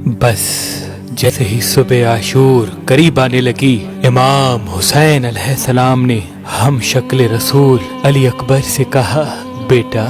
بس جیسے ہی صبح عاشور قریب آنے لگی، امام حسین علیہ السلام نے ہم شکل رسول علی اکبر سے کہا، بیٹا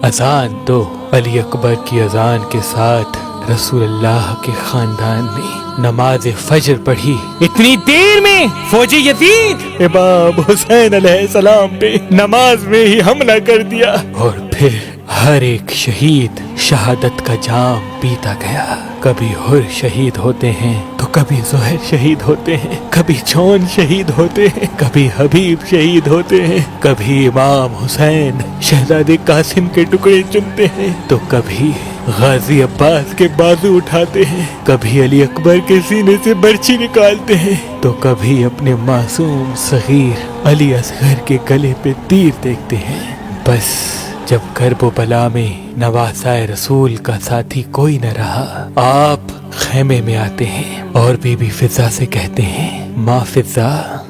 اذان دو۔ علی اکبر کی اذان کے ساتھ رسول اللہ کے خاندان نے نماز فجر پڑھی۔ اتنی دیر میں فوج یزید امام حسین علیہ السلام پہ نماز میں ہی حملہ کر دیا، اور پھر ہر ایک شہید شہادت کا جام پیتا گیا۔ کبھی حر شہید ہوتے ہیں تو کبھی زہر شہید ہوتے ہیں، کبھی چون شہید ہوتے ہیں، کبھی حبیب شہید ہوتے ہیں، کبھی امام حسین شہزادے قاسم کے ٹکڑے چنتے ہیں تو کبھی غازی عباس کے بازو اٹھاتے ہیں، کبھی علی اکبر کے سینے سے برچی نکالتے ہیں تو کبھی اپنے معصوم صغیر علی اصغر کے گلے پہ تیر دیکھتے ہیں۔ بس جب کرب و بلا میں نواسائے رسول کا ساتھی کوئی نہ رہا، آپ خیمے میں آتے ہیں اور بی بی فضا سے کہتے ہیں، ماں فضا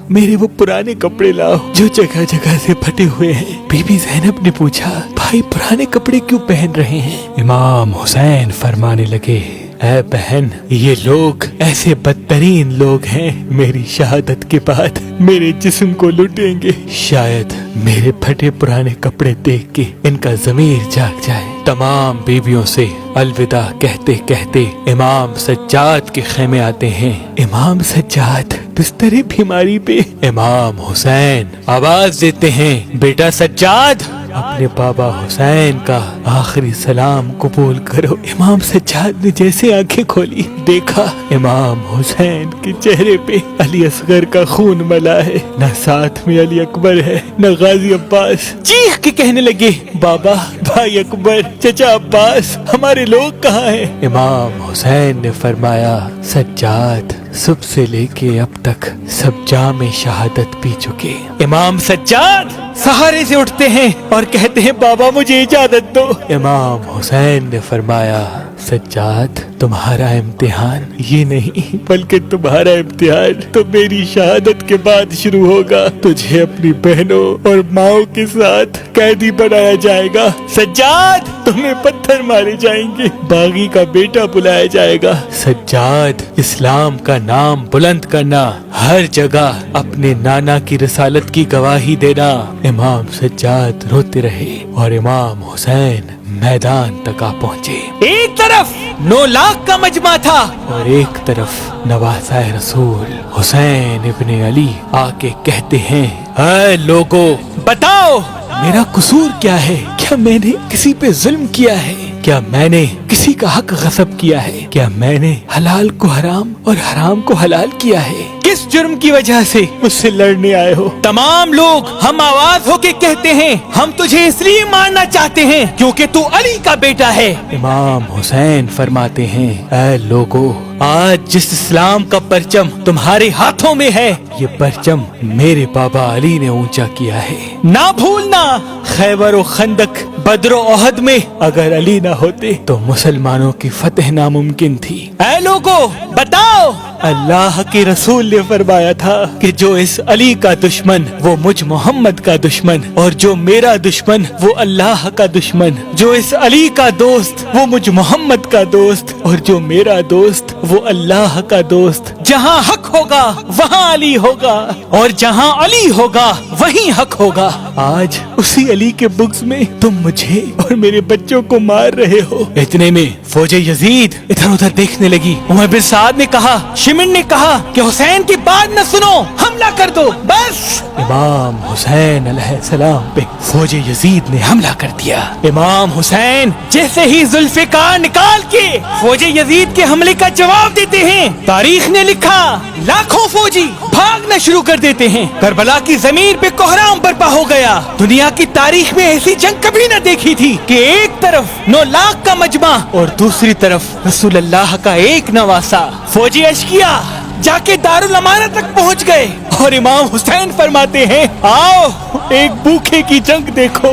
میرے وہ پرانے کپڑے لاؤ جو جگہ جگہ سے پھٹے ہوئے ہیں۔ بی بی زینب نے پوچھا، بھائی پرانے کپڑے کیوں پہن رہے ہیں؟ امام حسین فرمانے لگے، اے بہن، یہ لوگ ایسے بدترین لوگ ہیں، میری شہادت کے بعد میرے جسم کو لوٹیں گے۔ شاید میرے پھٹے پرانے کپڑے دیکھ کے ان کا ضمیر جاگ جائے۔ تمام بیویوں سے الوداع کہتے کہتے امام سجاد کے خیمے آتے ہیں۔ امام سجاد بستر بیماری پہ، امام حسین آواز دیتے ہیں، بیٹا سجاد اپنے بابا حسین کا آخری سلام قبول کرو۔ امام سجاد نے جیسے آنکھیں کھولی، دیکھا امام حسین کے چہرے پہ علی اصغر کا خون ملا ہے، نہ ساتھ میں علی اکبر ہے نہ غازی عباس۔ چیخ کے کہنے لگے، بابا، بھائی اکبر، چچا عباس، ہمارے لوگ کہاں ہیں؟ امام حسین نے فرمایا، سجاد صبح سے لے کے اب تک سب جام شہادت پی چکے۔ امام سجاد سہارے سے اٹھتے ہیں اور کہتے ہیں، بابا مجھے اجازت دو۔ امام حسین نے فرمایا، سجاد تمہارا امتحان یہ نہیں بلکہ تمہارا امتحان تو میری شہادت کے بعد شروع ہوگا۔ تجھے اپنی بہنوں اور ماؤں کے ساتھ قیدی بنایا جائے گا۔ سجاد تمہیں پتھر مارے جائیں گے، باغی کا بیٹا بلایا جائے گا۔ سجاد اسلام کا نام بلند کرنا، ہر جگہ اپنے نانا کی رسالت کی گواہی دینا۔ امام سجاد روتے رہے اور امام حسین میدان تک آ پہنچے۔ ایک طرف 9 لاکھ کا مجمع تھا اور ایک طرف نواسائے رسول حسین ابن علی آ کے کہتے ہیں، اے لوگو بتاؤ میرا قصور کیا ہے؟ کیا میں نے کسی پہ ظلم کیا ہے؟ کیا میں نے کسی کا حق غصب کیا ہے؟ کیا میں نے حلال کو حرام اور حرام کو حلال کیا ہے؟ کس جرم کی وجہ سے مجھ سے لڑنے آئے ہو؟ تمام لوگ ہم آواز ہو کے کہتے ہیں، ہم تجھے اس لیے مارنا چاہتے ہیں کیونکہ تو علی کا بیٹا ہے۔ امام حسین فرماتے ہیں، اے لوگو، آج جس اسلام کا پرچم تمہارے ہاتھوں میں ہے، یہ پرچم میرے بابا علی نے اونچا کیا ہے۔ نہ بھولنا، خیبر و خندق، بدر و احد میں اگر علی نہ ہوتے تو مسلمانوں کی فتح ناممکن تھی۔ اے لوگو بتاؤ، اللہ کے رسول نے فرمایا تھا کہ جو اس علی کا دشمن وہ مجھ محمد کا دشمن، اور جو میرا دشمن وہ اللہ کا دشمن، جو اس علی کا دوست وہ مجھ محمد کا دوست، اور جو میرا دوست وہ اللہ کا دوست۔ جہاں حق ہوگا وہاں علی ہوگا، اور جہاں علی ہوگا وہیں حق ہوگا۔ آج اسی علی کے بغض میں تم مجھے اور میرے بچوں کو مار رہے ہو۔ اتنے میں فوج یزید ادھر ادھر دیکھنے لگی۔ عمر بن سعد نے کہا، شمن نے کہا کہ حسین کی بات نہ سنو، حملہ کر دو بس۔ امام حسین علیہ السلام پہ فوج یزید نے حملہ کر دیا۔ امام حسین جیسے ہی ذوالفقار نکال کے فوج یزید کے حملے کا جواب دیتے ہیں، تاریخ نے لکھا لاکھوں فوجی بھاگنا شروع کر دیتے ہیں۔ کربلا کی زمین پہ کوہرام برپا ہو گیا۔ دنیا کی تاریخ میں ایسی جنگ کبھی نہ دیکھی تھی کہ ایک طرف 9 لاکھ کا مجمع اور دوسری طرف رسول اللہ کا ایک نواسا۔ فوجی اشقیا जाके दारुल अमाना तक पहुंच गए और इमाम हुसैन फरमाते हैं, आओ एक भूखे की जंग देखो,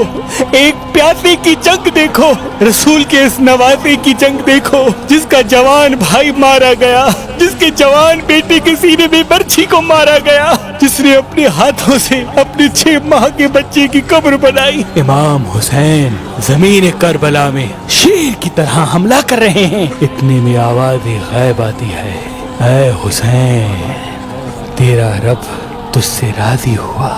एक प्यासे की जंग देखो, रसूल के इस नवासे की जंग देखो जिसका जवान भाई मारा गया, जिसके जवान बेटे के सीने में बर्छी को मारा गया, जिसने अपने हाथों से अपने 6 माह के बच्चे की कब्र बनाई। इमाम हुसैन जमीन करबला में शेर की तरह हमला कर रहे हैं। इतने में आवाज गैब आती है, ऐ हुसैन तेरा रब तुझसे राजी हुआ।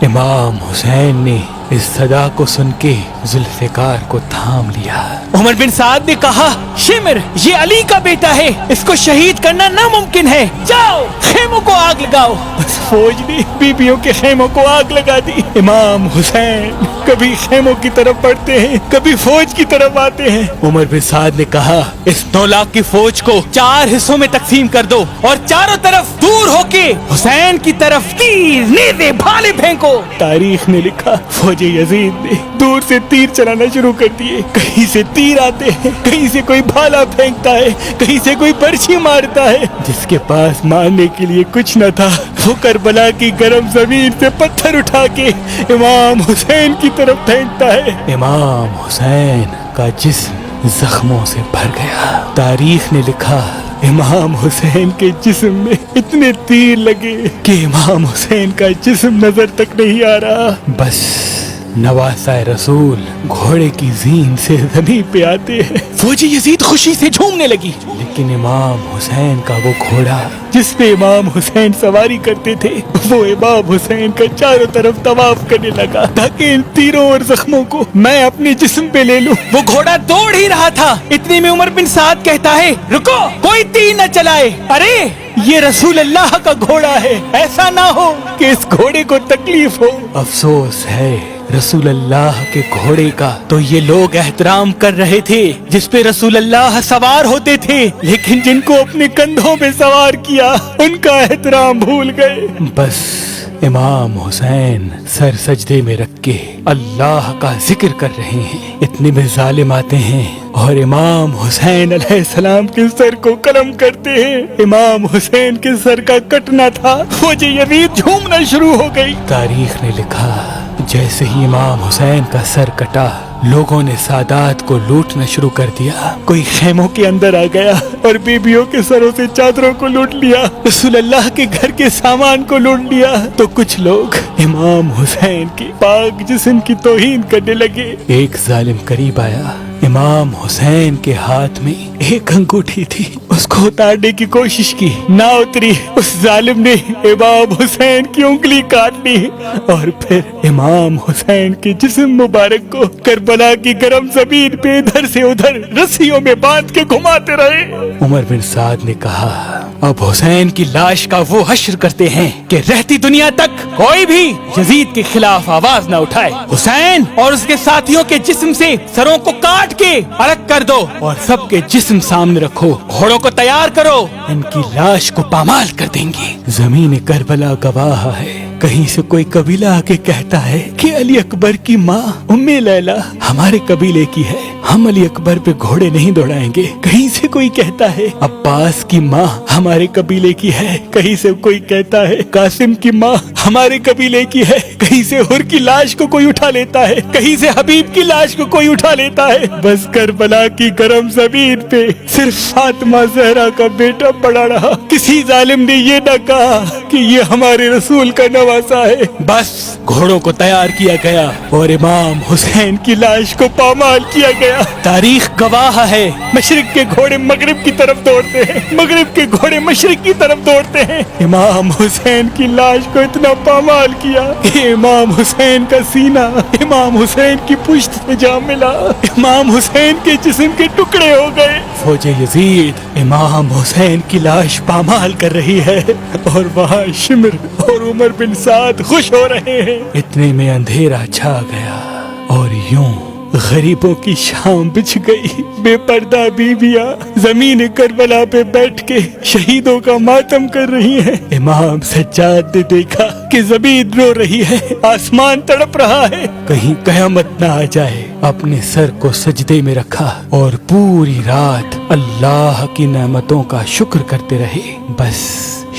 इमाम हुसैन ने इस सदा को सुन के जुल्फिकार को थाम लिया। उमर बिन साद ने कहा, शिमर ये अली का बेटा है, इसको शहीद करना नामुमकिन है, जाओ खेमों को आग लगाओ। बस फौज ने बीबियों के खेमों को आग लगा दी। इमाम हुसैन कभी खेमों की तरफ बढ़ते हैं, कभी फौज की तरफ आते हैं। उमर बिन साद ने कहा, इस 9 लाख की फौज को 4 हिस्सों में तकसीम कर दो और चारों तरफ दूर होके हुसैन की तरफ तीर नेज़े भाले फेंको। तारीख ने लिखा, फौजी यजीद ने दूर से तीर चलाना शुरू कर दिए। कहीं से तीर आते हैं, कहीं से कोई भाला फेंकता है, कहीं से कोई बर्छी मारता है। जिसके पास मारने के लिए कुछ न था वो करबला की गर्म जमीन से पत्थर उठा के इमाम हुसैन की तरफ फेंकता है। इमाम हुसैन का जिस्म जख्मों से भर गया। तारीख ने लिखा, इमाम हुसैन के जिस्म में इतने तीर लगे कि इमाम हुसैन का जिस्म नजर तक नहीं आ रहा। बस नवासा रसूल घोड़े की जीन से जमीन पे आते हैं। फौजी यजीद खुशी से झूमने लगी, लेकिन इमाम हुसैन का वो घोड़ा जिस पे इमाम हुसैन सवारी करते थे वो इमाम हुसैन का चारों तरफ तवाफ करने लगा ताकि इन तीरों और जख्मों को मैं अपने जिस्म पे ले लूं। वो घोड़ा दौड़ ही रहा था, इतने में उमर बिन साद कहता है, रुको कोई तीर न चलाए, अरे ये रसूल अल्लाह का घोड़ा है, ऐसा ना हो कि इस घोड़े को तकलीफ हो। अफसोस है रसूल अल्लाह के घोड़े का तो ये लोग एहतराम कर रहे थे जिस पे रसूल अल्लाह सवार होते थे, लेकिन जिनको अपने कंधों पे सवार किया उनका एहतराम भूल गए। बस इमाम हुसैन सर सजदे में रख के अल्लाह का जिक्र कर रहे हैं। इतने में जालिम आते हैं और इमाम हुसैन अलैहिस्सलाम के सर को कलम करते हैं। इमाम हुसैन के सर का कटना था, फौजी यजीद झूमना शुरू हो गई। तारीख ने लिखा, जैसे ही इमाम हुसैन का सर कटा लोगों ने सादात को लूटना शुरू कर दिया। कोई खेमों के अंदर आ गया और बीबियों के सरों से चादरों को लूट लिया, रसूल अल्लाह के घर के सामान को लूट लिया। तो कुछ लोग इमाम हुसैन के पाक जिस्म की तौहीन करने लगे। एक जालिम करीब आया, इमाम हुसैन के हाथ में एक अंगूठी थी, उसको उतारने की कोशिश की, ना उतरी। उस जालिम ने इमाम हुसैन की उंगली काट ली और फिर इमाम हुसैन के जिस्म मुबारक को करबला की गर्म जमीन पे इधर से उधर रस्सियों में बांध के घुमाते रहे। उमर बिन साद ने कहा, अब हुसैन की लाश का वो हश्र करते हैं कि रहती दुनिया तक कोई भी यजीद के खिलाफ आवाज न उठाए। हुसैन और उसके साथियों के जिस्म से सरों को काट के अलग कर दो और सबके जिस्म सामने रखो, घोड़ों को तैयार करो, इनकी लाश को पामाल कर देंगे। जमीन करबला गवाह है। कहीं से कोई कबीला आके कहता है कि अली अकबर की माँ उम्मे लैला हमारे कबीले की है, हम अली अकबर पे घोड़े नहीं दौड़ाएंगे। कहीं से कोई कहता है अब्बास की माँ हमारे कबीले की है, कहीं से कोई कहता है कासिम की माँ हमारे कबीले की है, कहीं से हुर की लाश को कोई उठा लेता है, कहीं से हबीब की लाश को कोई उठा लेता है। बस करबला की गर्म जमीन पे सिर्फ फातिमा ज़हरा का बेटा पड़ा रहा। किसी जालिम ने ये न कहा कि ये हमारे रसूल का नवासा है। बस घोड़ों को तैयार किया गया और इमाम हुसैन की लाश को पामाल किया गया। तारीख गवाह है, मशरिक के घोड़े मगरिब की तरफ दौड़ते हैं, मगरिब के घोड़े मशरिक की तरफ दौड़ते हैं। इमाम हुसैन की लाश को इतना पामाल किया कि इमाम हुसैन का सीना इमाम हुसैन की पुश्त से जा मिला, इमाम हुसैन के जिस्म के टुकड़े हो गए। फौजे यजीद इमाम हुसैन की लाश पामाल कर रही है और वहाँ शिमर और उमर बिन साद खुश हो रहे हैं। इतने में अंधेरा छा गया और यूं गरीबों की शाम बिछ गई। बेपर्दा बीबियां जमीन करबला पे बैठ के शहीदों का मातम कर रही हैं। इमाम सज्जाद ने देखा कि जमीन रो रही है, आसमान तड़प रहा है, कहीं कयामत ना आ जाए। अपने सर को सजदे में रखा और पूरी रात अल्लाह की नेमतों का शुक्र करते रहे। बस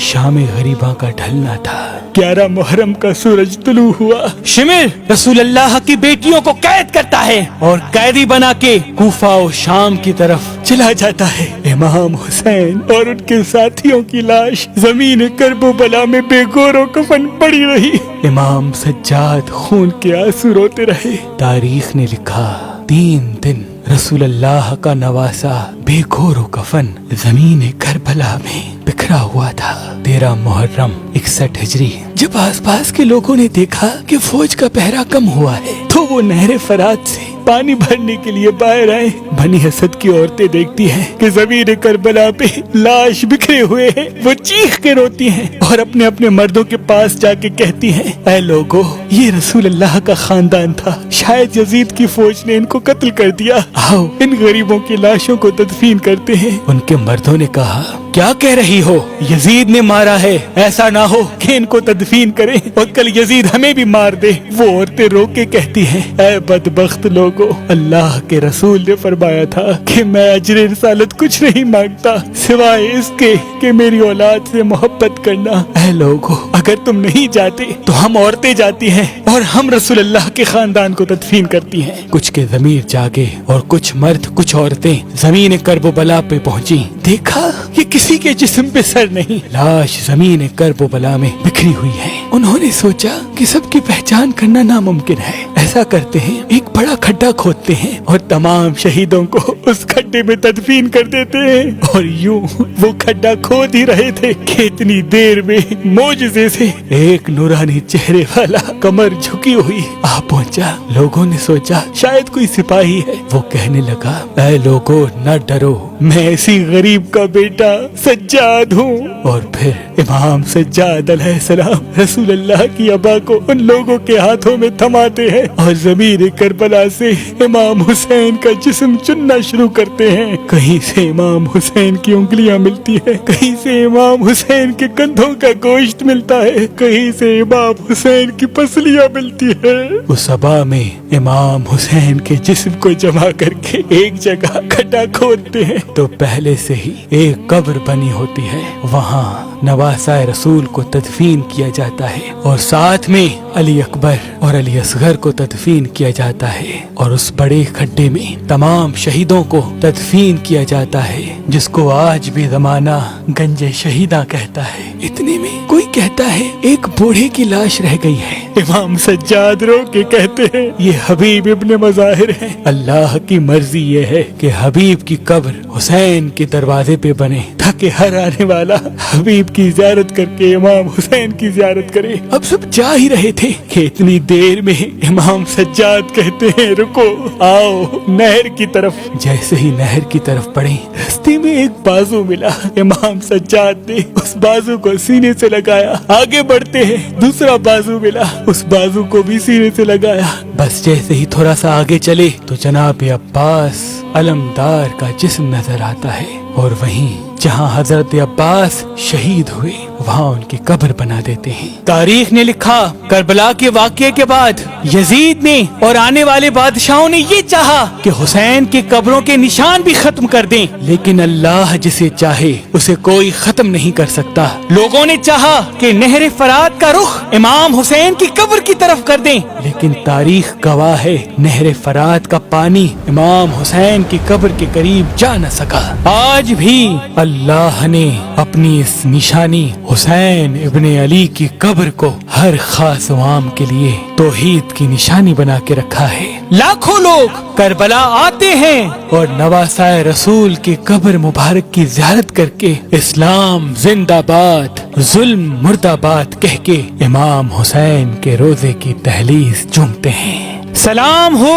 शाम गरीबा का ढलना था। 11 मुहर्रम का सूरज तुलू हुआ। शिमिर रसूल अल्लाह की बेटियों को कैद करता है और कैदी बना के कूफा और शाम की तरफ चला जाता है। इमाम हुसैन और उनके साथियों की लाश जमीन करबला में बेगौर कफन पड़ी रही। इमाम सज्जाद खून के आंसू रोते रहे। तारीख ने लिखा 3 दिन रसूल अल्लाह का नवासा बेगौर कफन जमीन करबला में बिखरा हुआ था। 13 मुहर्रम 61 हिजरी। जब आसपास के लोगों ने देखा कि फौज का पहरा कम हुआ है तो वो नहर फरात से पानी भरने के लिए बाहर आए। बनी असद की औरतें देखती हैं कि जमीन करबला पे लाश बिखरे हुए हैं। वो चीख के रोती हैं और अपने अपने मर्दों के पास जाके कहती हैं, ऐ लोगो, ये रसूल अल्लाह का खानदान था, शायद यजीद की फौज ने इनको कत्ल कर दिया। आओ इन गरीबों की लाशों को तदफीन करते हैं। उनके मर्दों ने कहा, क्या कह रही हो, यजीद ने मारा है, ऐसा ना हो कि इनको तदफीन करें और कल यजीद हमें भी मार दे। वो औरतें रो के कहती हैं, ऐ बदबख्त लोगो, अल्लाह के रसूल ने फरमाया था कि मैं अजर रिसालत कुछ नहीं मांगता सिवाय इसके कि मेरी औलाद से मोहब्बत करना। ऐ लोगो, अगर तुम नहीं जाते तो हम औरतें जाती हैं और हम रसूल अल्लाह के खानदान को तदफीन करती हैं। कुछ के ज़मीर जागे और कुछ मर्द कुछ औरतें जमीन करबला पे पहुंची। देखा ये किसी के जिस्म पे सर नहीं, लाश जमीन करबला में बिखरी हुई है। उन्होंने सोचा कि सबकी पहचान करना नामुमकिन है। ऐसा करते हैं, एक बड़ा खड्डा खोदते हैं और तमाम शहीदों को उस खड्डे में तदफीन कर देते हैं। और यूं वो खड्डा खोद ही रहे थे कि इतनी देर में मोजज़े से एक नूरानी चेहरे वाला कमर झुकी हुई आ पहुंचा। लोगों ने सोचा शायद कोई सिपाही है। वो कहने लगा, ऐ लोगो न डरो, मैं इसी गरीब का बेटा सज्जाद हूँ। और फिर इमाम सज्जाद अलैहिस्सलाम रसूल अल्लाह की अबा को उन लोगों के हाथों में थमाते हैं और जमीन करबला से इमाम हुसैन का जिस्म चुनना शुरू करते हैं। कहीं से इमाम हुसैन की उंगलियां मिलती है, कहीं से इमाम हुसैन के कंधों का गोश्त मिलता है, कहीं से इमाम हुसैन की पसलियां मिलती है। उस अबा में इमाम हुसैन के जिस्म को जमा करके एक जगह खड्डा खोदते हैं तो पहले से ही एक कब्र बनी होती है। वहाँ नवासा रसूल को तदफीन किया जाता है और साथ में अली अकबर और अली असगर को तदफीन किया जाता है। और उस बड़े खड्डे में तमाम शहीदों को तदफीन किया जाता है, जिसको आज भी जमाना गंजे शहीदा कहता है। इतने में कोई कहता है, एक बूढ़े की लाश रह गई है। इमाम सज्जाद रो के कहते हैं, ये हबीब इब्ने मज़ाहिर है। अल्लाह की मर्जी ये है कि हबीब की कब्र हुसैन के दरवाजे पे बने ताकि हर आने वाला हबीब की ज़ियारत करके इमाम हुसैन की ज़ियारत करे। अब सब जा ही रहे थे कि इतनी देर में इमाम सज्जाद कहते हैं, रुको, आओ नहर की तरफ। जैसे ही नहर की तरफ बढ़े, रास्ते में एक बाजू मिला। इमाम सज्जाद ने उस बाजू को सीने से लगाया। आगे बढ़ते हैं, दूसरा बाजू मिला, उस बाजू को भी सीने से लगाया। बस जैसे ही थोड़ा सा आगे चले तो जनाब अब्बास अलमदार का जिस्म नजर आता है और वहीं जहाँ हजरत अब्बास शहीद हुए वहाँ उनकी कब्र बना देते हैं। तारीख ने लिखा, करबला के वाक़ये के बाद यजीद ने और आने वाले बादशाहों ने ये चाहा कि हुसैन की कब्रों के निशान भी खत्म कर दें, लेकिन अल्लाह जिसे चाहे उसे कोई खत्म नहीं कर सकता। लोगों ने चाहा कि नहर फरात का रुख इमाम हुसैन की कब्र की तरफ कर दें, लेकिन तारीख गवाह है नहर फरात का पानी इमाम हुसैन की कब्र के करीब जा न सका। आज भी अल्लाह ने अपनी इस निशानी हुसैन इब्ने अली की कब्र को हर खास अवाम के लिए तौहीद की निशानी बना के रखा है। लाखों लोग करबला आते हैं और नवासाए रसूल की कब्र मुबारक की ज़ियारत करके इस्लाम जिंदाबाद जुल्म मुर्दाबाद कह के इमाम हुसैन के रोजे की तहलीस चूमते हैं। सलाम हो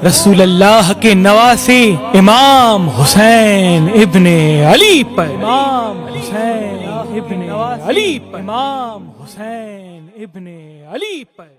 रसूल अल्लाह के नवासे इमाम हुसैन इब्ने अली पर। इमाम हुसैन इब्ने अली पर। इमाम हुसैन इब्ने अली पर।